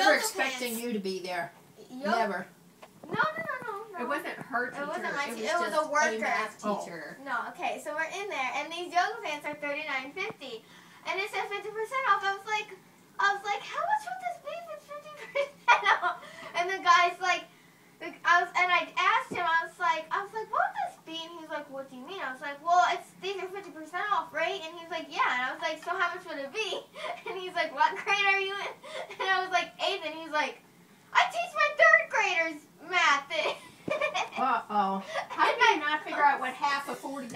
never expecting you to be there. Never. No. It wasn't her teacher. It wasn't my teacher. It It was a worker. math teacher. No, okay, so we're in there, and these yoga pants are $39.50, and it said 50% off. I was like, how much would this be if it's 50% off? And the guy's like, and I asked him, I was like, what would this be? And he's like, what do you mean? I was like, well, these are 50% off, right? And he's like, yeah. And I was like, so how much would it be? And he's like, what grade are you in? And I was like, 8th, and he's like, I teach my 3rd graders math. Uh-oh. How do you not figure out what half of $40 is?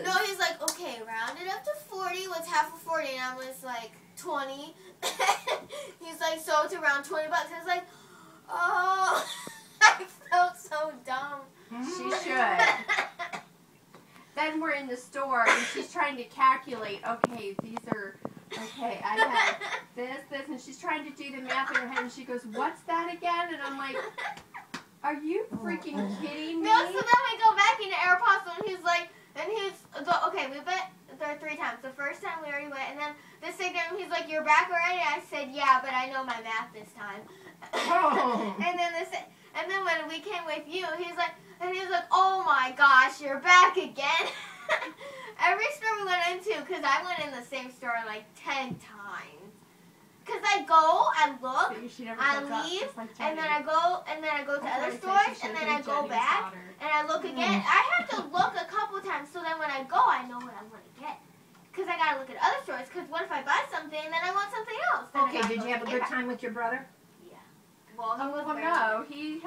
No, he's like, okay, round it up to 40. What's half of 40? And I was like, 20. He's like, so it's around $20. I was like, oh, I felt so dumb. She should. Then we're in the store, and she's trying to calculate, okay, I have this, and she's trying to do the math in her head, and she goes, what's that again? And I'm like, are you freaking kidding me? No, so then we go back into Aeropostale, and he's like, okay, we went there 3 times. The first time we already went, and then the second time he's like, you're back already? I said, yeah, but I know my math this time. Oh. and then when we came with you, he's like, oh my gosh, you're back again. Every store we went into, because I went in the same store like 10 times. Because I look, I leave, and then I go to other stores, and then I go back, and I look again. I have to look a couple times, so then when I go, I know what I'm going to get. Because I got to look at other stores, because what if I buy something, and then I want something else? Okay, did you have a good time with your brother? Yeah. Well, he was no, he